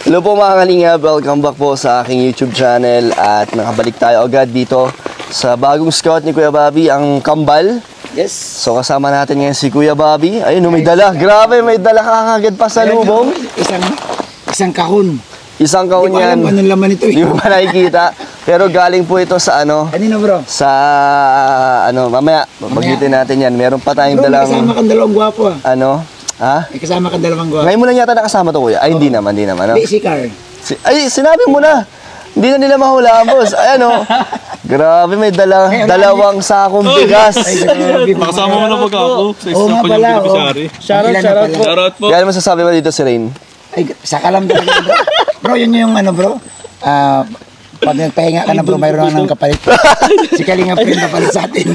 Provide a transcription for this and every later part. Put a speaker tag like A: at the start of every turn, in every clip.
A: Hello po mga kalingap, welcome back po sa aking YouTube channel at nakabalik tayo agad dito sa bagong scout ni Kuya Bobby, ang Kambal.
B: Yes.
A: So kasama natin ngayon si Kuya Bobby. Ayun, may dala. Grabe, may dala kakagad pa sa lubong.
B: Isang kahon.
A: Isang kahon yan.
B: Hindi ko alam anong laman ito.
A: Hindi mo pa nakikita. Pero galing po ito sa ano.
B: Kanina bro?
A: Sa ano, mamaya. Magitin natin yan. Meron pa tayong
B: bro,
A: dalang.
B: kasama kang dalawang gwapo ah.
A: Ano? Ha?
B: May kasama kang dalawang gwapo.
A: Ngayon mo lang yata nakasama to, Kuya. Ay, hindi naman, hindi naman. No?
B: Si Car.
A: Ay, sinabi mo na. Hindi na nila mahulaan, boss. Ayan o. Grabe, may dalawang sakong bigas.
C: Nakasama mo na pag ako.
B: Oo nga pala.
C: Shoutout po.
A: Kaya masasabi mo dito si Rain?
B: Ay, saka lang talaga bro. Bro, yun yung ano bro. Pag nagpahinga ka na bro, mayroon na ng kapalit. Si Kalinga Print kapalit sa atin.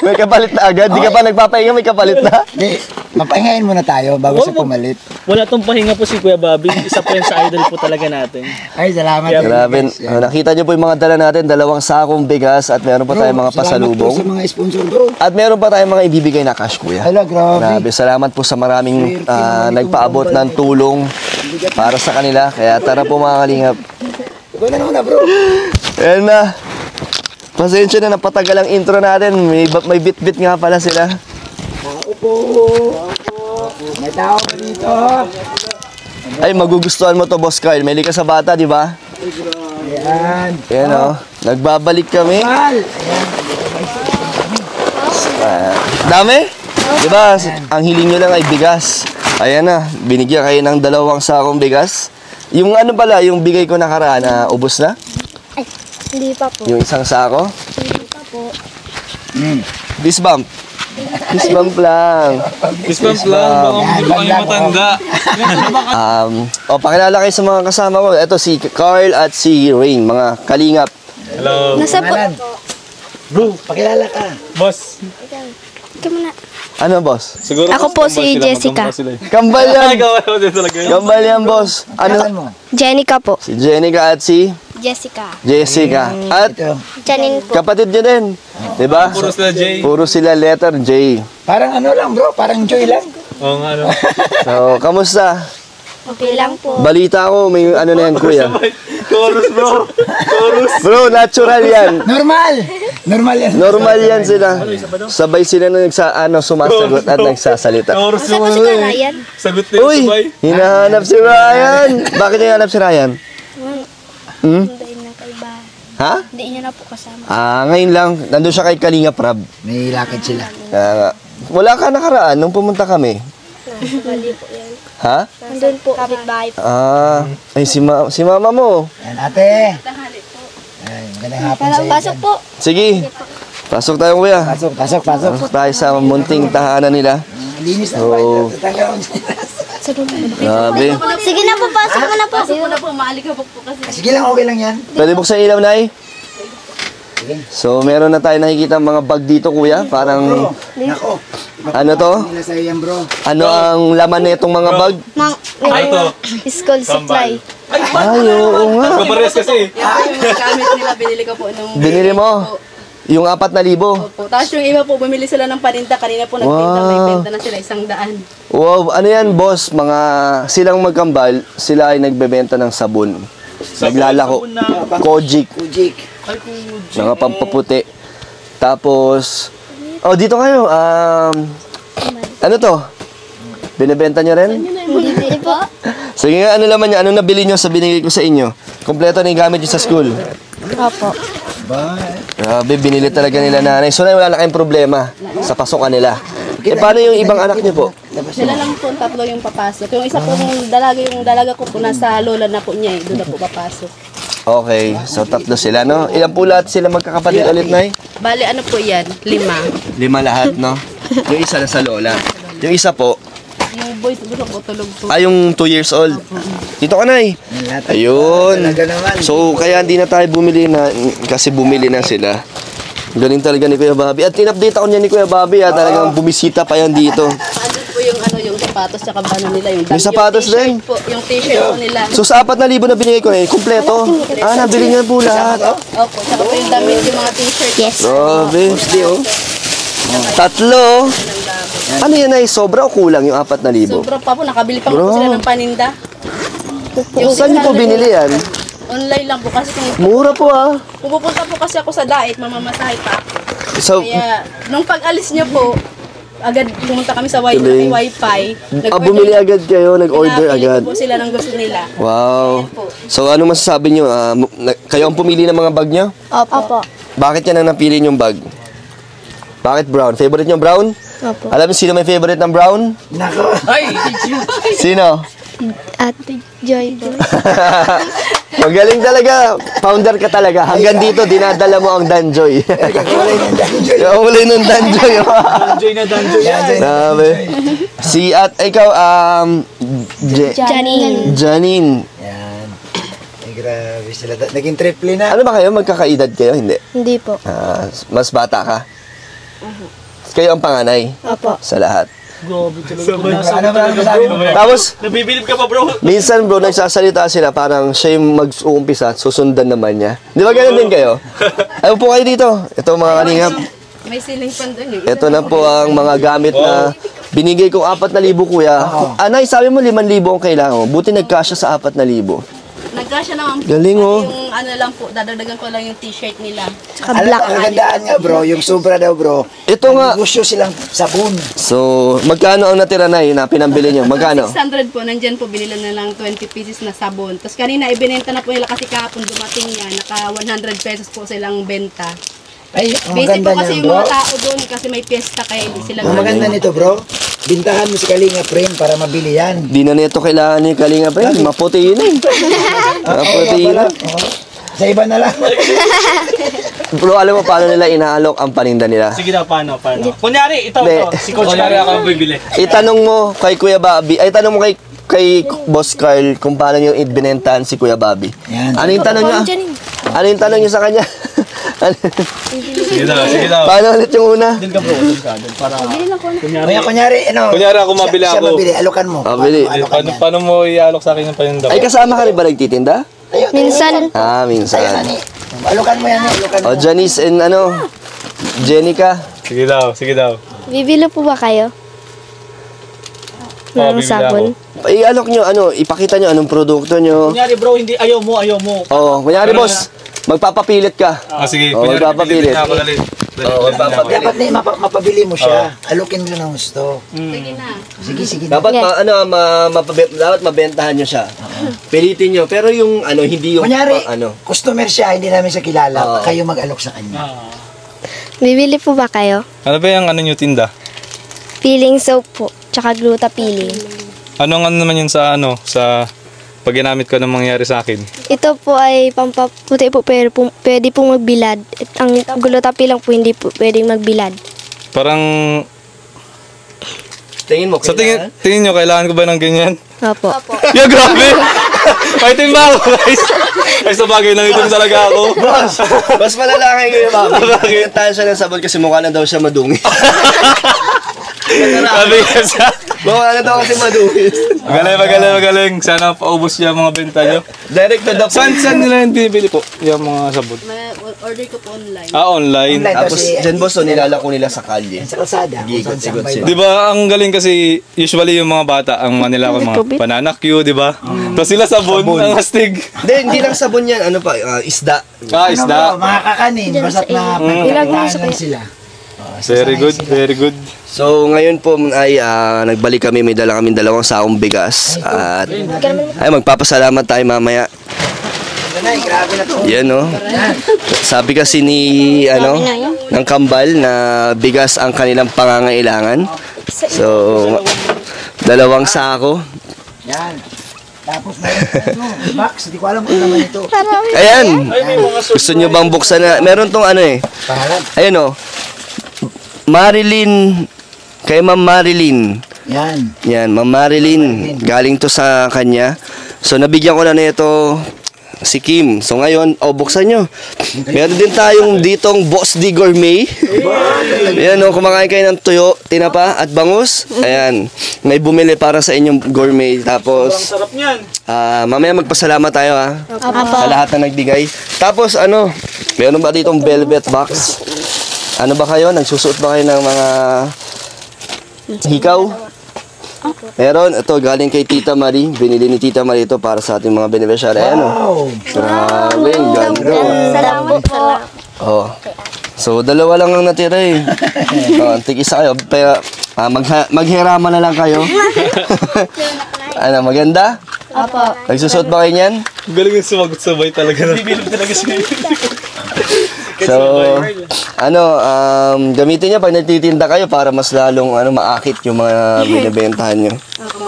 A: May kapalit na agad? Di ka pa nagpapahinga, may kapalit na?
B: Hindi, mapahingain muna tayo bago siya pumalit.
C: Wala tong pahinga po si Kuya Bobby. Isa po yan sa idol po talaga natin.
B: Ay, salamat.
A: Grabe. Nakita niyo po yung mga dala natin, dalawang sakong bigas at meron pa tayong mga pasalubong.
B: Salamat po sa mga sponsor bro.
A: At meron pa tayong mga ibibigay na cash, Kuya.
B: Hala, grabe.
A: Grabe, salamat po sa maraming nagpaabot ng tulong para sa kanila. Kaya tara po mga kalingap.
B: Ikaw na muna bro.
A: Ayan na. Pasensya na, napatagal ang intro natin. May bit-bit nga pala sila.
B: Ako po. May tao pa dito.
A: Ay, magugustuhan mo to, Boss Carl. May likas sa bata, di ba?
B: Ayan.
A: Ayan o. Nagbabalik kami.
B: Mal.
A: Dami? Di ba? Ang hiling nyo lang ay bigas. Ayan na. Binigyan kayo ng dalawang sakong bigas. Yung ano pala, yung bigay ko nakaraan na ubos na?
D: Ay, hindi pa po.
A: Yung isang sako?
D: Hindi pa po.
A: Fist bump. Fist bump lang.
C: Fist bump lang. Baka hindi pa kayo matanda.
A: Pakilala kayo sa mga kasama ko. Ito si Carl at si Rain, mga kalingap.
C: Hello.
D: Nasa po.
B: Bro, pakilala ka.
C: Boss.
D: Ikaw muna.
A: Ano, boss?
C: Siguro
D: Ako po si Jessica.
A: Kambal yan.
C: Talaga.
A: Kambal yan, boss.
B: Ano
A: Ano?
B: mo?
D: Jenica po.
A: Si Jenica at si
D: Jessica.
A: Jessica. At
B: Ito.
D: Janine po.
A: kapatid nyo din. Diba?
C: Puro sila J.
A: Puro sila letter J.
B: Parang ano lang bro, parang joy lang.
C: Oo nga ano.
A: So, kamusta?
D: Okay lang po.
A: Balita ko, may ano na yan, kuya.
C: Chorus bro. Chorus.
A: Bro, natural yan.
B: Normal! Normal yan.
A: Normal yan sila. Sabay sila na sumasagot at nagsasalita.
C: Chorus
D: Nasa po si Karayan.
C: Sagot na yung
A: Uy,
C: sabay.
A: hinahanap si Ryan. Bakit hinahanap si Ryan?
D: Hindi na kay bahay.
A: Ha?
D: Hindi niya na po kasama.
A: Ngayon lang, nandun siya kay Kalinga Prab.
B: May lakad sila.
A: Wala ka nakaraan nung pumunta kami.
D: Mali po yan.
A: Ha?
D: Nandun po. Kapit bahay po.
A: Ay si mama mo.
B: Yan ate. Ay, magandang hapon sa iyo.
D: Pasok po.
A: Sige. Pasok tayo, kuya.
B: Pasok, pasok, pasok.
A: Pasok tayo sa munting tahanan nila.
B: Linis na
A: Oo.
B: ba? Tatanggal ang
A: Grabe.
D: Sige na po, pasok mo na po.
E: Pasok mo na po, maalikabok po kasi.
B: Sige lang, okay lang yan.
A: Pwede buksan ilaw, Nay? So, meron na tayo nakikita mga bag dito, kuya. Parang,
B: Nako.
A: ano to?
B: Nila sa iyo yan bro.
A: Ano ang laman na itong mga bag?
C: Ito.
D: School supply.
A: Ay, oo nga.
C: Kapares kasi.
E: Yan po yung gamit nila, binili ko po nung...
A: Binili mo? Yung 4,000.
E: Opo. Tapos yung iba po, bumili sila ng paninda. Kanina po nagpinta, may benta na sila 100.
A: Wow, ano yan, boss? Mga silang magkambal, sila ay nagbebenta ng sabon. Naglalako. Kojic.
B: Ujik.
A: Mga pampaputi. Tapos, dito kayo. Ano to? Binibenta nyo rin?
D: Hindi po.
A: Sige nga, ano naman niya? Anong nabili nyo sa binigay ko sa inyo? Kompleto na yung gamit nyo sa school.
D: Opo.
A: Grabe, binili talaga nila nanay. So, wala na kayong problema sa pasokan nila. Paano yung ibang anak niyo po?
E: Sila lang po, tatlo yung papasok. Yung isa po yung dalaga ko po nasa lola na po niya eh. Doon na po papasok.
A: Okay, so 3 sila, no? Ilan po lahat sila magkakapatid ulit, Nay?
E: Bali, ano po yan? 5.
A: 5 lahat, no? Yung isa nasa lola. Yung isa po,
E: Yung boys, gusto po tulog po.
A: yung 2 years old. Dito ka, Nay. Ayun.
B: Talaga naman.
A: So, kaya hindi na tayo bumili na, kasi bumili na sila. Galing talaga ni Kuya Bobby. At in-update ako niya ni Kuya Bobby, talagang bumisita pa yan dito.
E: Andun po yung yung sapatos tsaka ano nila. Yung
A: May sapatos
E: yung
A: din?
E: po, yung t-shirt po nila.
A: So, sa 4,000 na binigay ko, kumpleto. Nabili niya po lahat.
E: Opo, tsaka po yung damit, yung mga t-shirt.
D: Yes.
A: Grabe. 3. Ano yan ay sobra o kulang yung 4,000?
E: Sobra pa po, nakabili pa po sila ng paninda. Yung
A: Saan niyo po
E: 600
A: binili yan?
E: Online lang po kasi
A: Mura po ah.
E: pupunta po kasi ako sa Dait, mamamasahe pa.
A: So,
E: Kaya, nung pag-alis niyo po, agad pumunta kami sa
A: Tuloy.
E: Wi-Fi.
A: bumili agad kayo, nag-order
E: Pinapili
A: agad.
E: po sila ng gusto nila.
A: Wow.
E: Ayan po.
A: So, ano masasabi niyo? Kayo ang pumili ng mga bag niyo?
D: Opo.
A: Bakit yan ang napili niyong bag? Bakit brown? Favorite niyo brown?
D: Opo.
A: Alam niyo sino may favorite ng brown?
B: Nako.
A: Sino?
D: Ate Joy po.
A: Magaling talaga. Founder ka talaga. Hanggang dito, dinadala mo ang Danjoy. Kakulay ng Danjoy.
C: Danjoy na Danjoy yan.
A: Sabi. Si at ikaw,
D: Janine.
A: Janine.
B: Yan. Ay, grabe sila. Naging triple na.
A: Ano ba kayo? Magkakaedad kayo? Hindi.
D: Hindi po.
A: Mas bata ka? Kayo ang panganay
D: Opo.
A: sa lahat.
C: Grabe talaga.
B: Ano ba ang sabi mo?
A: Tapos,
C: Nabibilib ka pa bro.
A: minsan bro, nagsasalita sila parang siya yung mag-uumpisa, susundan naman niya. Di ba ganun din kayo? Ayaw po kayo dito. Ito mga kalingap.
E: May ceiling fan doon.
A: Ito na po ang mga gamit na binigay kong 4,000 kuya. Anay, sabi mo 5,000 ang kailangan mo. Buti nagkasya sa 4,000.
E: Nagkasya naman po.
A: Galing, oh.
E: Yung ano lang po, dadagdagan ko lang yung t-shirt nila.
D: Tsaka
B: Alam
D: black.
B: ang kagandaan nga bro, yung sobra daw bro.
A: Ito nga.
B: Negosyo silang sabon.
A: So, magkano ang natira na na pinambili nyo? Magkano?
E: 600 po, nandyan po, binila na lang 20 pieces na sabon. Tapos kanina, ibinenta na po nila kasi kahapon dumating niya, naka 100 pesos po silang benta.
B: Ay, ang
E: Busy
B: maganda
E: po kasi
B: niyan
E: yung
B: bro.
E: mga tao doon kasi may piyesta kaya hindi sila
B: Ang maganda nito bro, bintahan mo si Kalinga Prem para mabili yan.
A: Di na nito kailangan ni Kalinga pa yun. Maputi na eh. Maputi na.
B: Oo. Sa iba na lang.
A: Bro, alam mo paano nila inaalok ang paninda nila?
C: Sige daw, paano? Kunyari, ito,
A: Hindi.
C: si Coach Kunyari ako bibili.
A: Itanong mo kay Kuya Bobby, ay tanong mo kay Boss Carl kung paano niyo ibinentahan si Kuya Bobby.
B: Yan.
A: Ano yung tanong niya? Ano yung tanong niyo sa kanya?
C: Sige daw.
A: Paano ulit yung una?
C: Doon ka bro, doon ka. Doon para,
B: Kaya kunyari, ano?
F: Kunyari ako mabili
B: siya
F: ako.
B: mabili, alokan mo.
A: Mabili.
B: Alokan niya.
F: Paano mo ialok sa akin yung paninda?
A: Ay, kasama ka rin ba nagtitinda?
B: Ayun,
D: Minsan.
A: Ah,
B: Ayun,
A: minsan.
B: ani. Alokan mo yan, alokan mo.
A: O, Janice and Jenica.
F: Sige daw.
D: Bibili po ba kayo?
F: Oo,
D: Ng
F: bibili
D: sabon?
A: I-alok nyo, ipakita nyo anong produkto nyo.
C: kunyari bro, hindi, ayaw mo.
A: Oo, kunyari boss, magpapapilit ka.
F: Sige,
A: Oo,
F: kunyari,
A: magpapapilit.
F: bibili na ako dali.
A: Oo, magpapapilit.
B: Dapat na mapabili mo siya. Alokin mo ng gusto.
E: Sige na.
B: Sige.
A: Dapat dapat mabentahan nyo siya. Pilitin nyo, pero yung hindi yung
B: Kunyari,
A: ano.
B: customer siya, hindi namin siya kilala.
A: Oo.
B: Kayo mag-alok sa kanya.
D: Bibili po ba kayo?
F: Ano ba yung nyo tinda?
D: Peeling soap po. Tsaka gluta peeling.
F: Anong naman yun sa pag ginamit ko na mangyari sa akin?
D: Ito po ay pampaputi po pero pwede pong magbilad. At ang gluta peeling po hindi po pwedeng magbilad.
F: Parang,
A: Tingin mo,
F: sa tingin nyo, kailangan ko ba ng ganyan?
D: Opo.
F: Yeah, grabe! May itim ba ako, guys? Ay, sa bagay, nangitim talaga ako.
A: Mas malalaki kayo, mami. Tayo siya ng sabon kasi mukha na daw siya madungi.
F: Sabi ka sa...
A: Mukha na daw kasi madungi.
F: Magaling. Sana paubos niya mga benta nyo.
A: Direct to the point.
F: Saan nila yung binibili po? Yung mga sabon?
E: Order ko po online.
F: Online.
B: Online.
A: Tapos,
B: Kasi-
A: dyan boss, nilalako nila sa kalye.
B: Sa kalsada. kung
A: Gigot,
B: saan
A: sigot
B: saan
A: sila.
F: Di ba ang galing kasi usually yung mga bata ang manila ko mga bananakyu, di ba? Tapos sila sabon, ang astig.
A: Hindi lang sabon yan. Ano pa, isda.
F: Ah,
B: Ano
F: isda.
B: bro, mga kakanin, basta't na pagkakitaan lang sila.
F: Very good.
A: So, ngayon po ay nagbalik kami. May dala kaming 2 saong bigas. At ay magpapasalamat tayo mamaya.
B: Ay, grabe na to.
A: Yan, no? Sabi kasi ni, ng kambal na bigas ang kanilang pangangailangan. So, 2 sako.
B: Yan. Tapos na ito. Max, hindi ko alam kung naman ito.
A: Ayan! Gusto nyo bang buksan na? Meron tong
B: Pangalan.
A: Ayun, no? Marilyn. Kay Ma'am Marilyn.
B: Yan.
A: Yan, Ma'am Marilyn. Galing to sa kanya. So, nabigyan ko na nito si Kim. So, ngayon, buksan nyo. Meron din tayong ditong Boss D Gourmet. Ayan, no, kumakain kayo ng tuyo, tinapa, at bangus. Ayan, may bumili para sa inyong gourmet. Tapos,
C: Sarap niyan.
A: mamaya magpasalamat tayo, ha? Sa lahat na nagbigay. Tapos, meron ba ditong velvet box? Ano ba kayo? Nagsusuot ba kayo ng mga hikaw? Meron, ito galing kay Tita Marie. Binili ni Tita Marie ito para sa ating mga beneficiary. Ayan o.
B: Wow.
A: Grabe, ang ganda.
D: Salamat po.
A: Oh. So, dalawa lang ang natira eh. Tig-isa kayo. Pero, maghiraman na lang kayo. Ano, maganda?
D: Opo.
A: Nagsusot ba kayo niyan?
F: Galing yung sumagot-sabay talaga.
C: Bibilog talaga siya.
A: So, gamitin niya pag nagtitinda kayo para mas lalong maakit yung mga binibentahan niyo.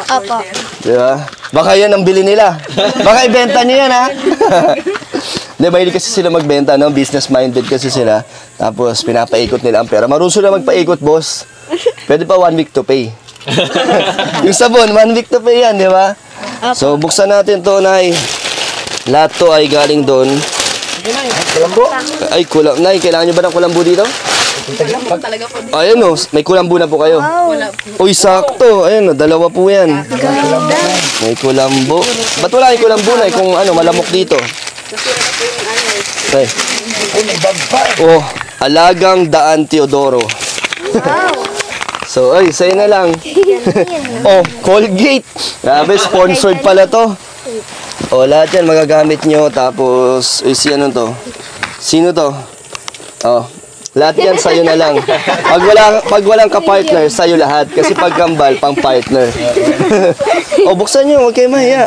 D: Opo.
A: Di ba? Baka yan ang bili nila. Baka ibenta niyo yan, ha? Hindi, mahilig kasi sila magbenta, no? Business-minded kasi sila. Tapos, pinapaikot nila ang pera. Maruso na magpaikot, boss. Pwede pa 1 week to pay. Yung sabon, 1 week to pay yan, di ba? So, buksan natin to, Nay. Lahat to ay galing doon.
B: Kulambo.
A: Ay, Nay, kailangan nyo ba ng kulambo dito?
E: Talaga po.
A: Ayun, oh, may kulambo na po kayo. Uy, sakto. Ayun, dalawa po yan. May kulambo. Ba't wala yung kulambo, Nay, kung malamok dito? Ay. Oh, Alagang Daan Teodoro. So, ay, sa'yo na lang. Oh, Colgate. Grabe, sponsored pala to. Oh, lahat yan magagamit nyo. Tapos, ano to? Sino to? Oh, lahat yan sa'yo na lang. Pag walang ka-partner, sa'yo lahat. Kasi pag kambal, pang partner. Oh, buksan nyo, huwag kayo mahiya.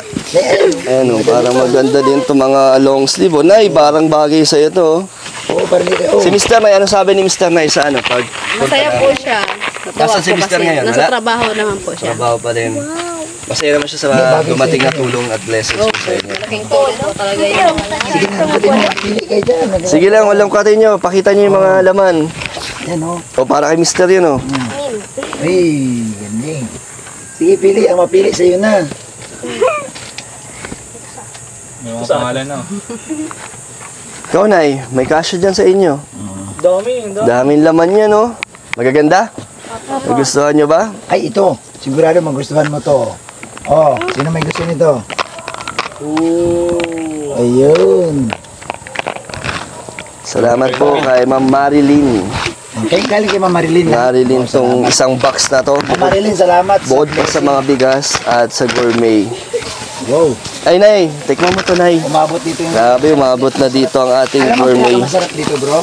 A: Ayan, oh, parang maganda din to mga long sleeve. Oh, Nay, parang bagay sa'yo to.
B: Oo, parang dito.
A: Si Mr. Nay, ano sabi ni Mr. Nay sa pag
E: Masaya po siya.
A: Nasaan si Mr. ngayon?
E: Nasa
A: Wala?
E: trabaho naman po siya.
A: trabaho pa din? Masaya naman siya sa dumating na tulong at blessings po sa inyo.
E: Malaking tulong po talaga yun.
B: Sige na, pwede na pili kayo dyan.
A: Sige lang, walang katin nyo. Pakita nyo yung mga laman.
B: Yan o.
A: O, para kay Mr. yun, o.
B: Ay, galing. Sige, pili. Ang mapili sa'yo na.
F: May mga pangalan na.
A: Ikaw, Nay, may kasya dyan sa inyo.
C: Dami.
A: Daming laman yan, o. Magaganda? Nagustuhan nyo ba?
B: Ay, ito. Sigurado magustuhan mo to. Oh, sino may gusto nito? Ayun.
A: Salamat po kay Ma'am Marilyn.
B: Kayo galing kay Ma'am Marilyn. ha?
A: Marilyn, tong isang box na to.
B: Ma'am Marilyn, salamat.
A: Bukod pa sa mga bigas at sa gourmet.
B: Wow.
A: Ay, Nay, tikman mo to, Nay.
B: Umabot dito yung...
A: Grabe, umabot na dito ang ating
B: Alam mo,
A: gourmet
B: masarap dito, bro.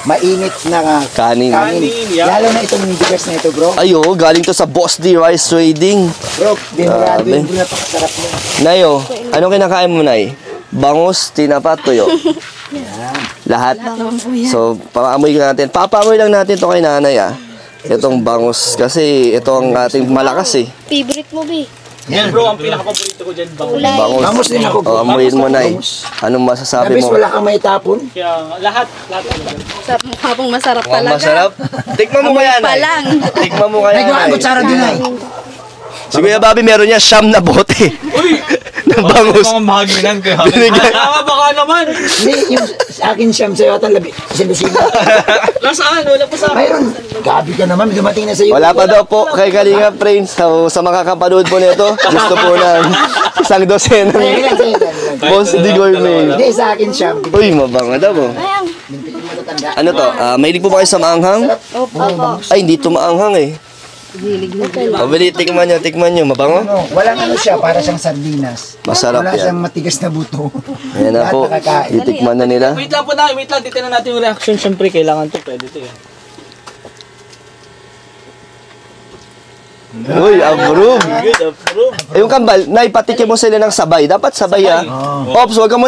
B: Mainit na
A: kanin.
B: kanin. Lalo na itong bigas na ito, bro.
A: Ayo, galing to sa Boss D Rice Trading.
B: Bro, binurado
A: Grabe.
B: yung bro, napakasarap mo.
A: Nayo, anong kinakain mo, Nay? Bangus, tinapa, tuyo. Lahat. So, paamoy natin. Papaamoy lang natin to kay Nanay, ah. Itong bangus kasi ito ang ating malakas eh.
D: Favorite mo, Bi?
C: Yan bro, ang pinaka-paborito ko dyan, bangus.
A: Bangus.
B: Bangus din ako, bro.
A: Oh, amoyin mo, Nay. Anong masasabi
B: Nabis,
A: mo?
B: wala kang may tapon.
C: Kaya lahat talaga.
E: Sa mukha pong masarap
A: Mukhang
E: talaga.
A: masarap. Tikman mo kaya,
E: Pa
A: Nay.
E: lang.
A: Tikman mo kaya,
B: Ay,
A: Nay.
B: kutsara din ay.
A: Si Kuya Bobby meron niya siyam na bote. ng bangus.
F: Mga mahaginan kaya.
A: Binigay.
C: Tama baka naman.
B: Hindi, yung sa akin siyam sa'yo at labi. Sinusina.
C: Nasaan? Wala pa sa akin.
B: Mayroon. Gabi ka naman, dumating na sa'yo.
A: Wala pa daw po kay Kalinga Prince. So, sa makakapanood po nito, gusto po ng isang dosen ng
B: Ilan sa'yo, ilan?
A: Boss Di Gourmet.
B: Hindi, sa akin siyam.
A: Uy, mabango daw po. Ano to? Mahilig po ba kayo sa maanghang? Ay, hindi to maanghang eh. Pabili, tikman nyo. Mabango?
B: Ano, walang ano siya, para siyang sardinas.
A: Masarap
B: Wala
A: yan.
B: siyang matigas na buto.
A: Ayan na
B: Lahat
A: po.
B: nakakain.
A: Itikman na nila.
C: Wait lang po na, wait lang. Titignan natin yung reaction. Siyempre, kailangan to. Pwede to yan.
A: Uy, approve.
C: Good, approve.
A: Yung kambal, naipatikin mo sila ng sabay. Dapat sabay ah. Ops, wag mo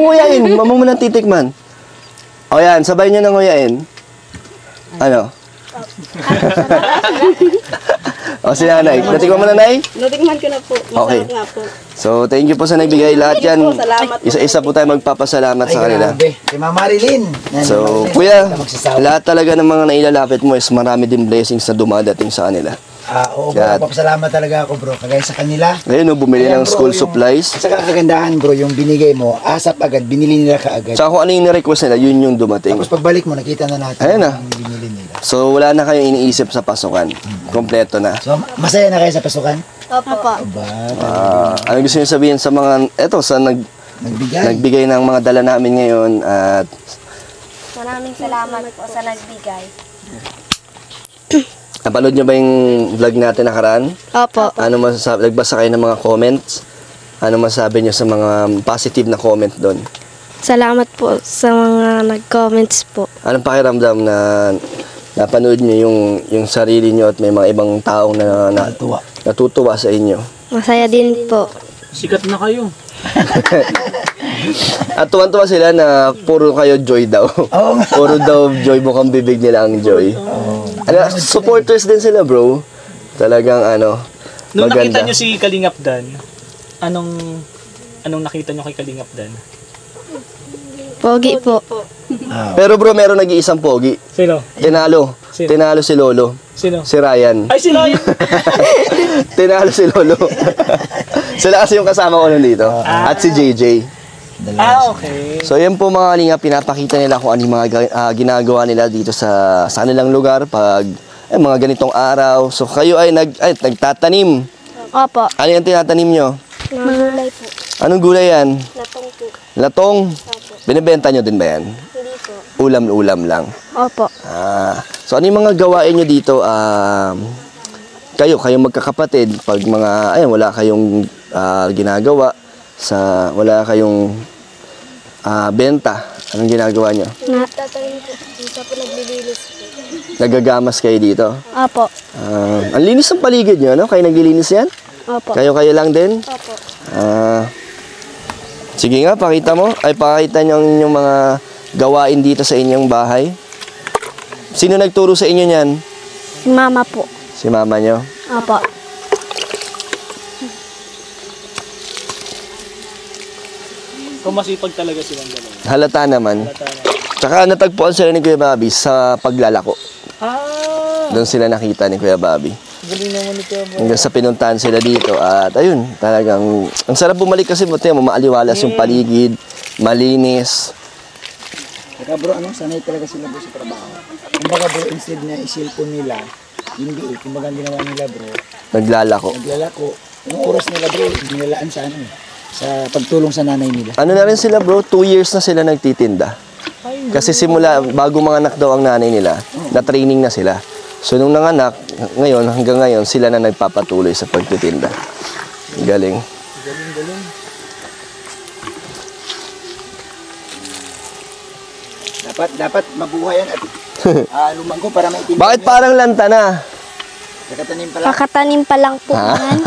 A: nguyain. Wag mo muna titikman. O yan, sabay nyo na nguyain. Ano? O si Nanay. Natikman mo na, Nay?
E: Natikman ko na po.
A: Okay.
E: Masarap nga po.
A: So, thank you po sa nagbigay lahat yan.
E: Salamat po.
A: Isa-isa po tayo magpapasalamat sa kanila.
B: grabe. Kay Mama Marilyn.
A: So,
B: Marilyn,
A: kuya,
B: hindi ka magsasawa.
A: lahat talaga ng mga nailalapit mo is marami din blessings na dumadating sa kanila.
B: Oo,
A: Yan.
B: bro. Papasalamat talaga ako, bro. Kagaya sa kanila.
A: Ngayon, bumili
B: Ayan,
A: ng
B: bro,
A: school
B: yung-
A: supplies.
B: Sa kagandahan, bro, yung binigay mo, asap agad, binili nila kaagad.
A: Tsaka kung ano yung nirequest nila, yun yung dumating.
B: Tapos pagbalik mo, nakita na natin
A: Ayan na.
B: yung binili nila.
A: So, wala na kayong iniisip sa pasukan. Kompleto na.
B: So, masaya na kayo sa pasukan?
D: Opo.
B: Aba,
A: Ano gusto niyo sabihin sa mga, eto, sa
B: nagbigay.
A: nagbigay ng mga dala namin ngayon at
D: Maraming salamat po sa nagbigay.
A: napanood nyo ba yung vlog natin nakaraan?
D: Opo.
A: Ano masasabi? Nagbasa kayo ng mga comments? Ano masasabi nyo sa mga positive na comment doon?
D: Salamat po sa mga nag-comments po.
A: Anong pakiramdam na napanood nyo yung sarili nyo at may mga ibang taong natutuwa sa inyo?
D: Masaya din po.
C: Sikat na kayo.
A: At tuwan-tuwa sila na puro kayo joy daw. Puro daw joy, mukhang bibig nila ang joy. Supporters din sila, bro. Talagang
C: Nung nakita
A: maganda.
C: nyo si Kalingap Dan, anong nakita nyo kay Kalingap Dan?
D: Pogi po.
A: Pero bro, meron nag-iisang pogi.
C: Sino?
A: Tinalo.
C: Sino?
A: Tinalo si Lolo.
C: Sino?
A: Si Ryan.
C: Ay, sino yun?
A: Tinalo si Lolo. Sila kasi yung kasama ko nun dito. At si JJ.
C: Okay.
A: So yan po mga kalinga, pinapakita nila kung ano yung mga ginagawa nila dito sa kanilang lugar pag mga ganitong araw. So kayo ay nagtatanim.
D: Opo.
A: Ano yung tinatanim nyo?
D: Magulay po.
A: Anong gulay yan?
D: Latong po.
A: Latong? Binibenta nyo din ba yan?
D: Hindi po.
A: Ulam-ulam lang.
D: Opo.
A: So ano yung mga gawain nyo dito? Kayong magkakapatid, pag mga, wala kayong ginagawa, wala kayong benta, anong ginagawa nyo?
D: Natatanim po. Isa po naglilinis po.
A: Nagagamas kayo dito?
D: Opo.
A: Ang linis ng paligid nyo, no? Kayo naglilinis yan?
D: Opo.
A: Kayo lang din?
D: Opo.
A: Sige nga, pakita nyo yung mga gawain dito sa inyong bahay. Sino nagturo sa inyo niyan?
D: Si Mama po.
A: Si mama nyo?
D: Opo.
C: Kung masipag talaga silang dalawa.
A: Halata naman. Tsaka natagpuan sila ni Kuya Bobby sa paglalako. Doon sila nakita ni Kuya Bobby.
C: Galing naman ni Kuya Bobby.
A: Hanggang sa pinuntahan sila dito at ayun, talagang ang sarap bumalik kasi maaliwalas yung paligid, malinis.
B: Saka bro, sanay talaga sila bro sa trabaho. Kumbaga bro, instead na isilpon nila, hindi kumbaga ang ginawa nila bro,
A: Naglalako.
B: yung oras nila bro, nilalaan sa sa pagtulong sa nanay nila.
A: Ano na rin sila bro, 2 years na sila nagtitinda. Kasi simula, bago manganak daw ang nanay nila, na-training na sila. So nung nanganak, hanggang ngayon, sila na nagpapatuloy sa pagtitinda. Galing.
B: Dapat mabuhayan at lumanggo para maitindihan.
A: Bakit parang lanta na?
B: Nakatanim pala.
D: Kakatanim pa lang po yan.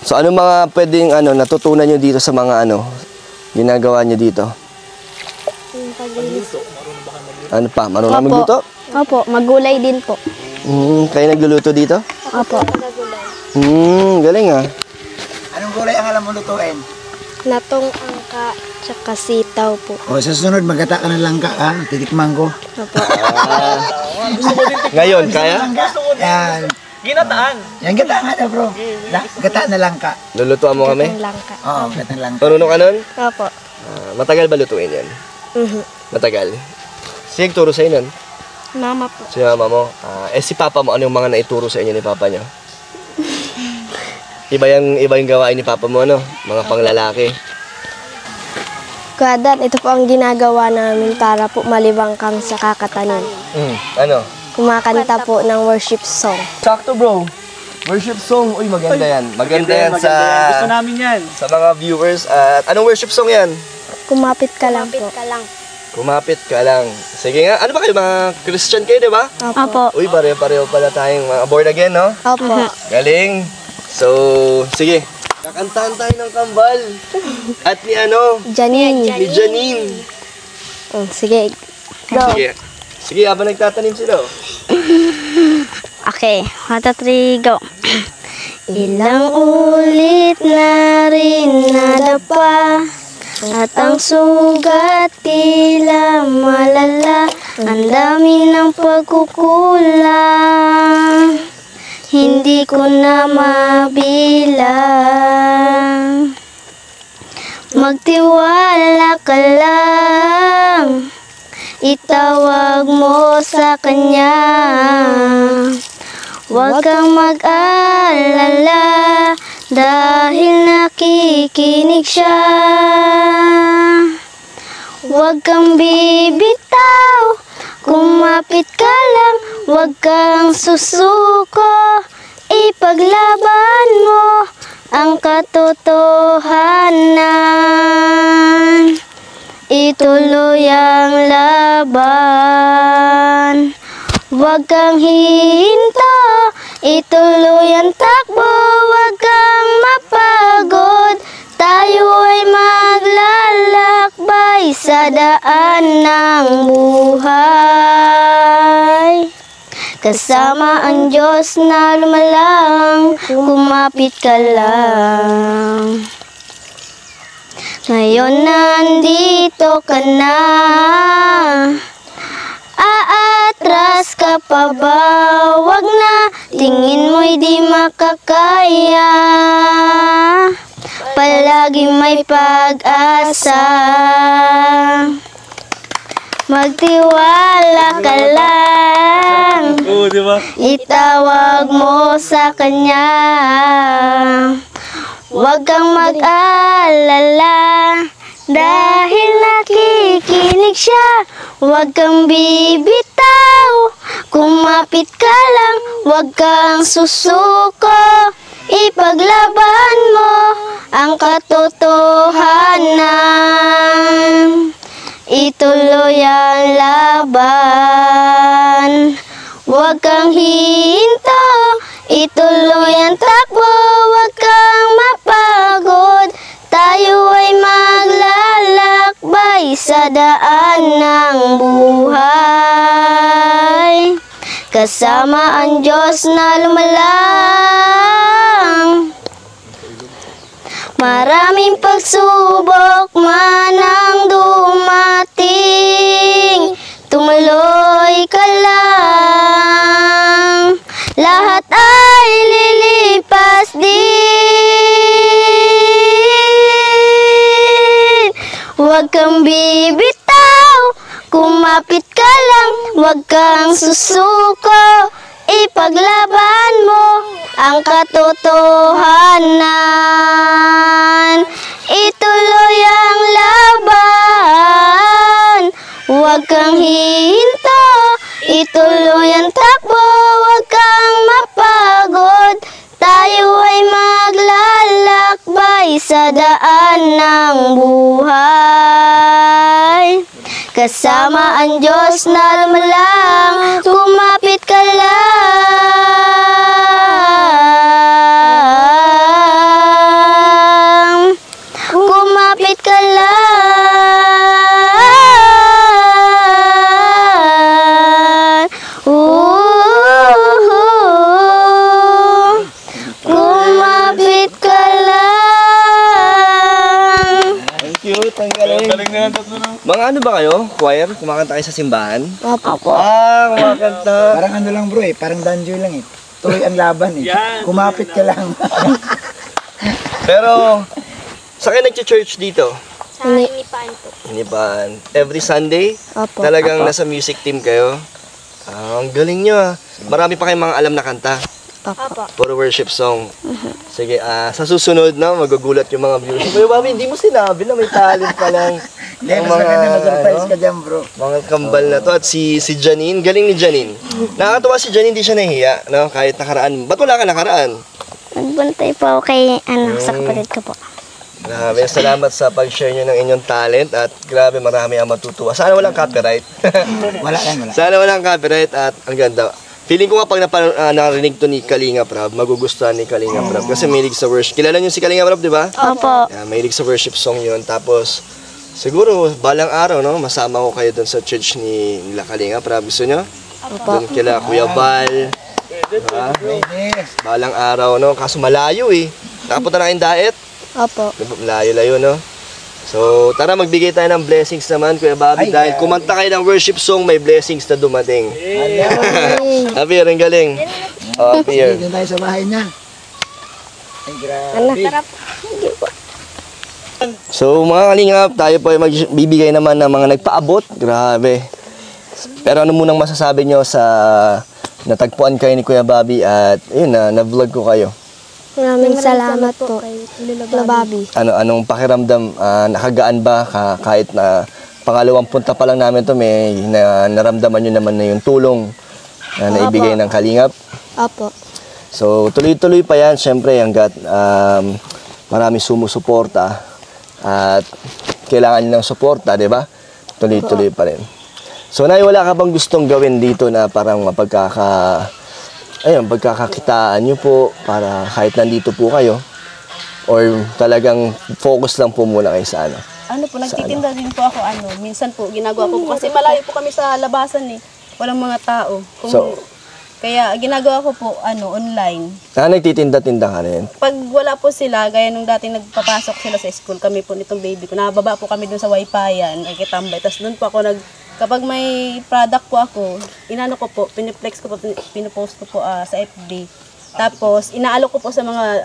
A: So ano mga pwedeng natutunan nyo dito sa mga ginagawa nyo dito?
D: Yung paglinis.
A: Ano pa? Marunong magluto?
D: Opo. Magulay din po.
A: Kayo nagluluto dito?
D: Opo.
A: Galing ah.
B: Anong gulay ang alam mo lutuin?
D: Natong angka tsaka sitaw po.
B: O sa susunod, magata ka ng langka titikman ko.
D: Opo.
A: Ngayon, kaya?
B: Yan.
C: Ginataan.
B: Yan, gata nga na bro. Gata na langka.
A: Lulutuan mo kami?
D: Ang langka.
B: Oo, gata na langka.
A: Marunong ka nun?
D: Opo.
A: Matagal ba lutuin yan? Matagal. Sige, turo sa nun.
D: Mama po.
A: Si mama mo. Si papa mo, ano yung mga naituro sa inyo ni papa nyo? Iba yung gawain ni papa mo, mga panglalaki.
D: Kuya, ito po ang ginagawa namin para po malibang kang sa kakatanim.
A: Ano?
D: Kumakanta po ng worship song.
A: Sakto bro. Worship song. Uy, maganda yan. Maganda yan sa...
C: Gusto namin yan.
A: Sa mga viewers. At anong worship song yan?
D: Kumapit ka lang po.
A: Kumapit ka lang. Sige nga. Ano ba kayo? Mga Christian kayo, di ba?
D: Opo.
A: Uy, pareho-pareho pala tayong mga born again, no?
D: Opo.
A: Galing. So, sige. Kakantahan tayo ng kambal. At ni
D: Janine.
A: Ni Janine.
D: Sige. Go.
A: Sige. Sige, habang nagtatanim sila.
D: Okay. 1, 2, 3, go. Ilang ulit na rin nadapa at ang sugat tila malala. Ang dami ng pagkukulang, hindi ko na mabilang. Magtiwala ka lang, itawag mo sa kanya. Huwag kang mag-alala dahil nakikinig siya. Huwag kang bibitaw, kumapit ka lang, huwag kang susuko, ipaglaban mo ang katotohanan. Ituloy ang laban, huwag kang hihinto, ituloy ang takbo, huwag kang mapagod. Tayo ay maglalakbay sa daan ng buhay. Kasama ang Diyos na lumalang, kumapit ka lang. Ngayon nandito ka na, aatras ka pa ba? Wag na, tingin mo'y di makakaya. Palagi may pag-asa, magtiwala ka lang.
F: Oo, di ba?
D: Itawag mo sa Kanya. Huwag kang mag-alala, dahil nakikinig siya. Huwag kang bibitaw, kumapit ka lang. Huwag kang susuko, ipaglaban mo ang katotohanan. Ituloy ang laban, huwag kang hihinto, ituloy ang takbo, huwag kang mapagod. Tayo ay maglalakbay sa daan ng buhay. Kasama ang Diyos na lumalang. Maraming pagsubok man ang dumating, tumuloy ka lang. Lahat ay lilipas din. Huwag kang bibitaw, kumapit ka lang. Huwag kang susuko, ipaglaban mo ang katotohanan. Ituloy ang laban, huwag kang hihinto, ituloy ang takbo, huwag kang mapagod. Tayo ay maglalakbay sa daan ng buhay. Kasama ang Diyos na lumalang, kumapit ka lang. Kumapit ka lang. Kumapit ka lang.
A: Thank you, tanggalin.
F: Galing na lang tatlo na.
A: Mga ano ba kayo? Choir? Kumakanta kayo sa simbahan?
D: Opo.
A: Kumakanta.
B: Parang ano lang bro parang danjoy lang Tuloy ang laban Kumapit ka lang.
A: Pero, saan kayo nag-church dito?
D: Sa Inipan po.
A: Iniban. Every Sunday?
D: Opo.
A: Talagang nasa music team kayo? Ang galing nyo ah. Marami pa kayong mga alam na kanta.
D: Opo.
A: Puro worship song. Sige, sa susunod na, magugulat yung mga viewers. Kuya Bobby, hindi mo sinabi na may talent pa lang.
B: Hindi, mas maganda na-surprise ka dyan bro.
A: Mga kambal na to. At si Janine, galing ni Janine. Nakakatuwa si Janine, hindi siya nahihiya, no? Kahit nakaraan. Ba't wala ka nakaraan?
D: Nagbantay po ako kay sa kapatid ko po.
A: Grabe, salamat sa pag-share nyo ng inyong talent at grabe, marami ang matutuwa. Sana walang copyright.
B: Wala.
A: Sana walang copyright at ang ganda. Feeling ko nga pag narinig to ni Kalinga Prab, magugustuhan ni Kalinga Prab kasi mahilig sa worship. Kilala niyo si Kalinga Prab, di ba?
D: Opo.
A: Yeah, mahilig sa worship song yun. Tapos, siguro, balang araw, no? Masama ko kayo doon sa church ni nila Kalinga Prab. Gusto nyo? Doon kila Kuya Bal. Diba? Balang araw, no? Kaso malayo eh. Nakapunta na kayong diet?
D: Opo.
A: Layo-layo, no? So, tara magbigay tayo ng blessings naman, Kuya Bobby. Dahil kumanta kayo ng worship song, may blessings na dumating. Apir, ang galing. Apir.
B: Doon tayo sa bahay niya. Ay, grabe.
A: So, mga kalingap, tayo po ay magbibigay naman ng mga nagpaabot. Grabe. Pero ano munang masasabi nyo sa natagpuan kayo ni Kuya Bobby at yun na-vlog ko kayo?
D: Maraming salamat po kay Lola Bobby.
A: Anong pakiramdam? Nakagaan ba kahit na pangalawang punta pa lang namin to, may naramdaman nyo naman na yung tulong na naibigay ng Kalingap.
D: Opo.
A: So, tuloy-tuloy pa yan, syempre, hanggat marami sumusuporta at kailangan nilang suporta, di ba? Tuloy-tuloy pa rin. So, Nay, wala ka bang gustong gawin dito na parang pagkakakitaan nyo po para kahit nandito po kayo? Or talagang focus lang po muna kayo sa ano?
E: Ano po, nagtitinda din po ako, minsan po, ginagawa ko po, kasi malayo po kami sa labasan eh. Walang mga tao. Kaya ginagawa ko po, online.
A: Nagtitinda-tinda ka rin?
E: Pag wala po sila, gaya nung dating nagpapasok sila sa school, kami po nitong baby ko, nababa po kami dun sa Wi-Fi-yan, nakikitambay. Tapos dun po ako kapag may product po ako, inano ko po, piniplex ko po, pinipost ko po sa FB. Tapos, inaalok ko po sa mga,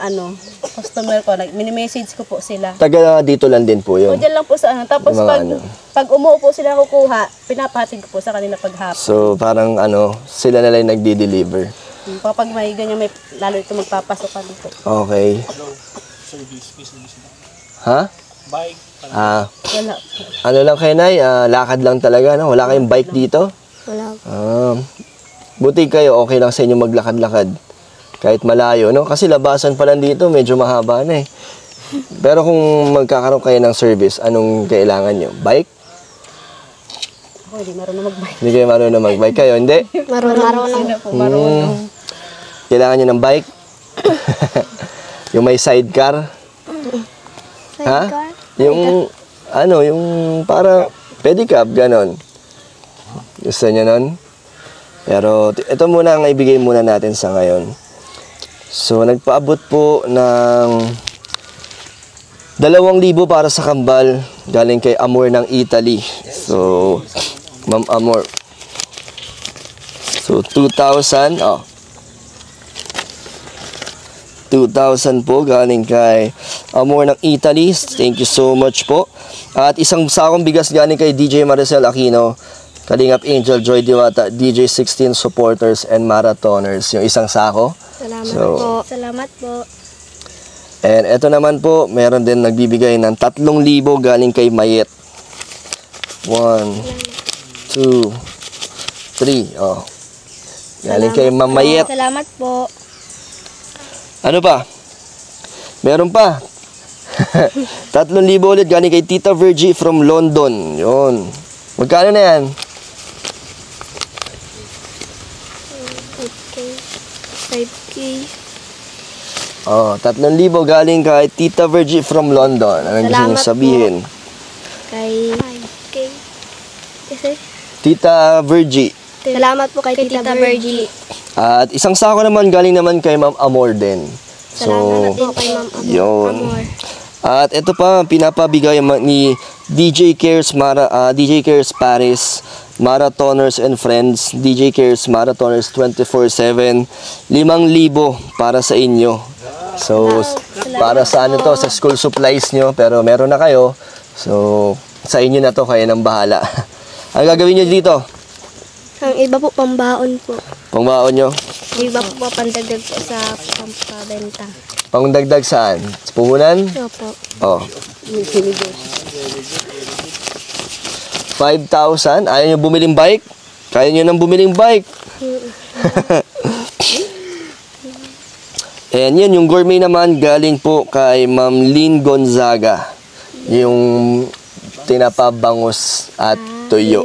E: customer ko, mini-message ko po sila.
A: Taga dito lang din po yun?
E: O, dyan lang po sa Tapos, pag umuo po sila kukuha, pinapahatid ko po sa kanila paghapon.
A: So, parang sila na lang nagdi-deliver.
E: Kapag may ganyan, lalo ito magpapasok kami po.
A: Okay. Ha?
C: Bike.
E: Wala.
A: Ano lang kayo, Nay? Lakad lang talaga, no? Wala kayong bike dito?
D: Wala po.
A: Buti kayo, okay lang sa inyo maglakad-lakad. Kahit malayo, no? Kasi labasan pa lang dito, medyo mahaba na eh. Pero kung magkakaroon kayo ng service, anong kailangan nyo? Bike?
E: Ako, hindi marunong mag-bike.
A: Hindi kayo marunong mag-bike kayo, hindi?
E: Marunong.
A: Kailangan nyo ng bike? Yung may sidecar? Ha? Yung, yung para pedicab, ganon. Gusto nyo nun? Pero, ito muna ang ibigay muna natin sa ngayon. So, nagpaabot po ng 2,000 para sa kambal galing kay Amor ng Italy. So, Ma'am Amor. So, 2,000. 2,000 po galing kay Amor ng Italy. Thank you so much po. At isang sakong bigas galing kay DJ Maricel Aquino, Kalingap Angel, Joy Diwata, DJ 16 supporters and marathoners. Yung isang sako.
D: Salamat po.
A: And eto naman po, meron din nagbibigay ng 3,000 galing kay Mayet. 1, 2, 3. Galing kay Ma'am Mayet.
D: Salamat po.
A: Ano pa? Meron pa. 3,000 ulit galing kay Tita Virgie from London. Yun. Magkano na yan?
D: 5K.
A: 3,000 galing kay Tita Virgie from London. Anong gusto nyo sabihin?
D: Kay 5K. Kasi,
A: Tita Virgie.
D: salamat po kay Tita Virgie.
A: At isang sako naman galing naman kay Ma'am Amor din.
D: Salamat din kay Ma'am
A: yun.
D: Amor.
A: At ito pa, pinapabigay ni DJ Cares Paris, Marathoners and Friends, DJ Cares Marathoners 24/7, 5,000 para sa inyo. So, para sa sa school supplies nyo, pero meron na kayo. So, sa inyo na to, kayo nang bahala. Ang gagawin nyo dito?
D: Ang iba po pambaon po.
A: Pangbaon nyo?
D: Iba po pandagdag po sa pampabenta.
A: Pangdagdag saan? Sa puhunan?
D: Opo.
A: 5,000? Ayaw nyo bumiling bike? Kaya nyo nang bumiling bike. And yun, yung gourmet naman galing po kay Ma'am Lynn Gonzaga. Yung tinapabangos at tuyo.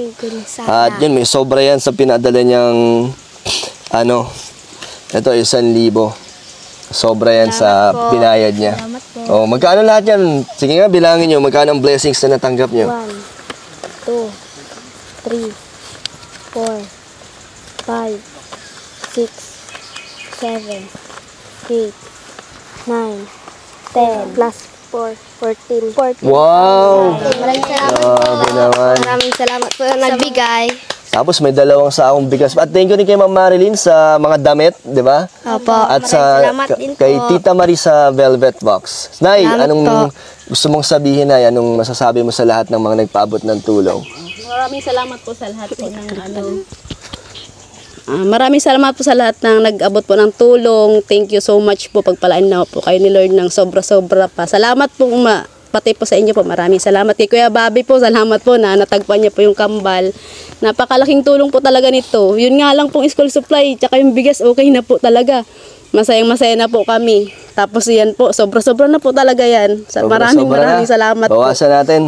A: At yun, may sobra yan sa pinadala niyang ito 1,000. Sobra yan sa binayad niya. Magkano lahat yan? Sige nga, bilangin nyo. Magkano ang blessings na natanggap nyo?
D: 1, 2, 3, 4, 5, 6, 7, 8, 9, 10, plus 4, 14.
A: Wow!
D: Maraming salamat
A: Grabe naman.
D: Maraming salamat po na nagbigay.
A: Tapos may 2 sakong bigas. At thank you rin kay Ma'am Marilyn sa mga damit, di ba?
D: Opo.
A: At
D: Salamat din po.
A: kay Tita Marie sa Velvet Box. Nay,
D: Salamat
A: anong
D: po.
A: gusto mong sabihin, Nay? Anong masasabi mo sa lahat ng mga nagpaabot ng tulong?
E: Maraming salamat po sa lahat po ng maraming salamat po sa lahat ng nag-abot po ng tulong. Thank you so much po. Pagpalain na po kayo ni Lord ng sobra-sobra pa. Salamat po pati po sa inyo po, maraming salamat. Kay Kuya Bobby po, salamat po na natagpuan niya po yung kambal. Napakalaking tulong po talaga nito. Yun nga lang pong school supply, tsaka yung bigas, okay na po talaga. Masayang-masaya na po kami. Tapos yan po, sobra-sobra na po talaga yan. Maraming salamat po.
A: Bawasan natin.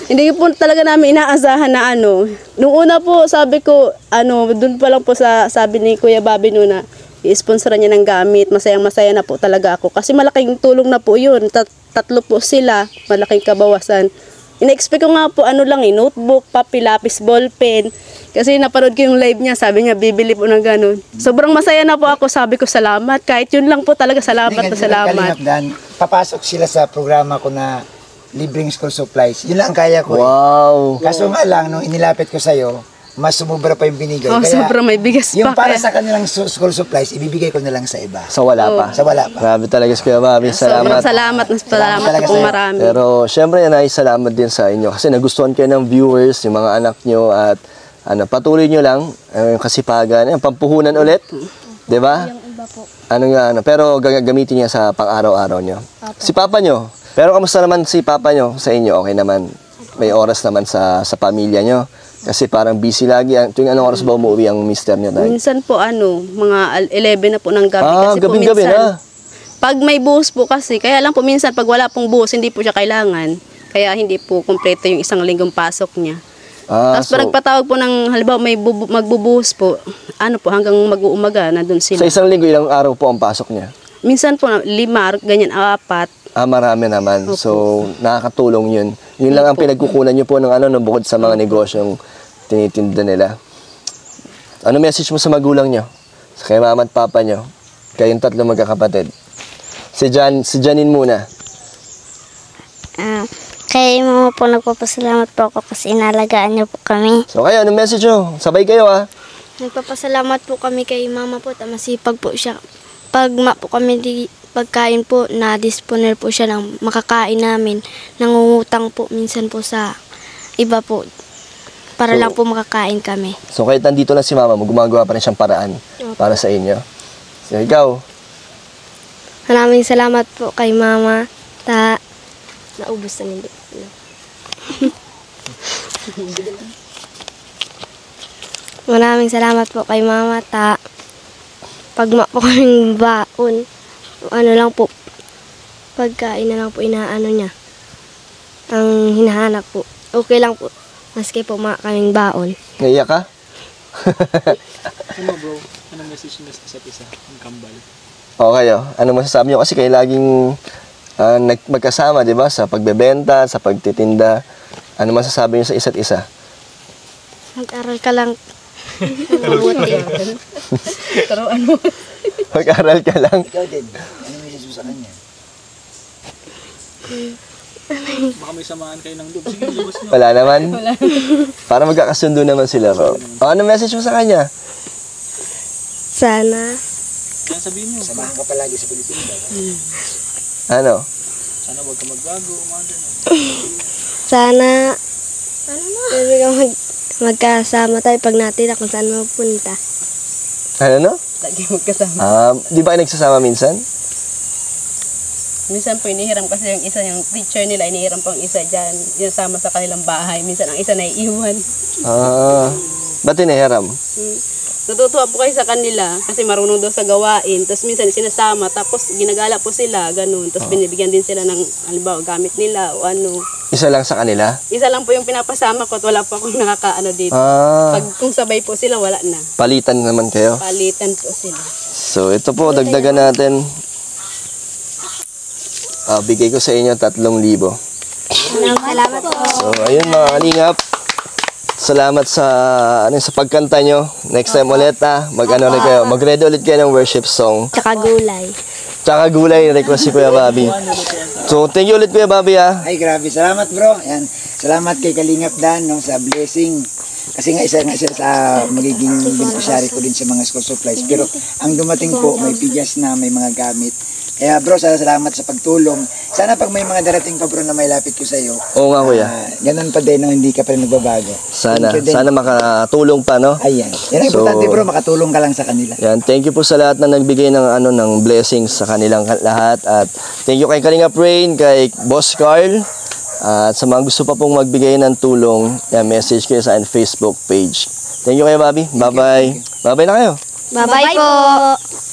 E: Hindi po talaga namin inaasahan na ano. Nung una po, sabi ko, dun pa lang po sabi ni Kuya Bobby noon na i-sponsoran niya ng gamit. Masayang-masaya na po talaga ako. Kasi malaking tulong na po yun. Tatlo po sila, malaking kabawasan. Ina-expect ko nga po notebook, papel, lapis, ballpen. Kasi napanood ko yung live niya, sabi niya bibili po ng ganun. Sobrang masaya na po ako, sabi ko salamat. Kahit yun lang po talaga, salamat na salamat.
B: Kalingap Dan, papasok sila sa programa ko na libreng school supplies. Yun lang ang kaya ko.
A: Wow.
B: Kaso nga lang, nung inilapit ko sa'yo, mas sumubra pa yung binigay.
E: Sobrang may bigas
B: yung
E: pa.
B: para sa kanilang school supplies, ibibigay ko na lang sa iba.
A: Sa wala pa.
B: Sa wala pa.
A: Grabe talaga si Kuya Bobby.
E: Sobrang
A: Salamat.
E: salamat po marami.
A: Pero syempre ay salamat din sa inyo kasi nagustuhan kayo ng viewers, yung mga anak nyo at patuloy nyo lang yung kasipagan, yung pampuhunan ulit. 'Di ba?
D: Yung iba po.
A: Pero gagamitin niya sa pang-araw-araw nyo. Si Papa nyo. Pero kamusta naman si Papa nyo sa inyo? Okay naman. May oras naman sa pamilya nyo. Kasi parang busy lagi. Tuwing anong oras ba umuwi ang mister niyo tayo?
E: Minsan po mga 11 na po ng gabi. Kasi
A: gabi-gabi na.
E: Pag may buhos po kasi, kaya lang po minsan pag wala pong buhos, hindi po siya kailangan. Kaya hindi po kumpleto yung isang linggong pasok niya. Tapos pag nagpatawag po ng, halimbawa may magbubuhos po, hanggang mag-uumaga, nandun sila.
A: Sa isang linggo, ilang araw po ang pasok niya?
E: Minsan po 5, ganyan, 4.
A: Marami naman.
E: Opo.
A: So, nakakatulong yun. Yun lang ang pinagkukunan nyo po ng bukod sa mga negosyong tinitinda nila. Ano message mo sa magulang nyo? Sa kay mama at papa nyo? Kayong tatlo magkakapatid. Si Janine muna.
D: Kay mama po nagpapasalamat po ako kasi inalagaan niyo po kami.
A: So kayo, anong message nyo? Sabay kayo
D: Nagpapasalamat po kami kay mama po, masipag po siya. Pag po kami pagkain po, na-disponer po siya ng makakain namin. Nangungutang po minsan po sa iba po para lang po makakain kami.
A: So kahit nandito lang si mama mo, gumagawa pa rin siyang paraan para sa inyo. So ikaw?
D: Maraming salamat po kay mama. Naubos na hindi. Maraming salamat po kay mama. Pagma po kaming baon. Lang po, pagkain na lang po inaano niya. Ang hinahanap po. Okay lang po. Maski po kaming baon.
A: Naiyak ka?
C: Bro, anong message niyo sa isa't isa? Ang kambal.
A: Okay, ano masasabi nyo? Kasi kayo laging magkasama, di ba? Sa pagbebenta, sa pagtitinda. Ano masasabi nyo sa isa't isa?
D: Mag-aral ka lang.
E: Mabuti. Pero
A: Mag-aral ka lang.
B: Ikaw din, ano message mo sa kanya?
C: Baka may samaan kayo ng loob. Sige, labas nyo.
A: Wala naman? Para magkakasundo naman sila, bro. Ano message mo sa kanya?
D: Sana.
C: Kaya sabihin nyo.
B: Samahan ka palagi sa Pilipinas.
A: Ano?
C: Sana huwag ka magbago.
D: Sana. Sabi ka magkasama tayo pag natira kung saan mapunta.
A: Ano no?
E: lagi magkasama.
A: Di ba kayo nagsasama minsan?
E: Minsan po inihiram kasi yung isa, yung teacher nila, inihiram po ang isa dyan, yung sama sa kanilang bahay. Minsan ang isa naiiwan.
A: Ba't tinahiram?
E: Natutuwa po kayo sa kanila kasi marunong daw sa gawain. Tapos minsan sinasama, tapos ginagala po sila, ganun. Tapos binibigyan din sila ng, halimbawa, gamit nila o ano.
A: Isa lang sa kanila?
E: Isa lang po yung pinapasama ko at wala po akong nakakaano dito. Pag kung sabay po sila, wala na.
A: Palitan naman kayo?
E: Palitan po sila.
A: So ito po, dagdagan natin. Bigay ko sa inyo 3,000.
D: Salamat po.
A: So ayun mga kalingap. Salamat sa sa pagkanta nyo. Next time ulit mag-ano ulit kayo. Mag-ready ulit kayo ng worship song.
D: Tsaka gulay.
A: Tsaka gulay, request si Kuya Bobby. So thank you ulit Kuya Bobby
B: Ay grabe, salamat bro. Yan. Salamat kay Kalingap Dan no, sa blessing. Kasi nga isa sa magiging beneficiary ko din sa mga school supplies. Pero ang dumating po, may bigas na, may mga gamit. Kaya bro, salamat sa pagtulong. Sana pag may mga darating pa bro na may lapit ko sa iyo.
A: Oo nga kuya.
B: Ganun pa din, no? Hindi ka pa rin nagbabago.
A: Sana,
B: Thank you din.
A: sana makatulong pa, no?
B: Ayan. Yan ang
A: So,
B: importante bro, makatulong ka lang sa kanila.
A: Yan, thank you po sa lahat na nagbigay ng ng blessings sa kanilang lahat, at thank you kay Kalinga Rain, kay Boss Carl, at sa mga gusto pa pong magbigay ng tulong, yan, message kayo sa Facebook page. Thank you kayo, Bobby. Bye-bye. Bye-bye na kayo.
D: Bye-bye po.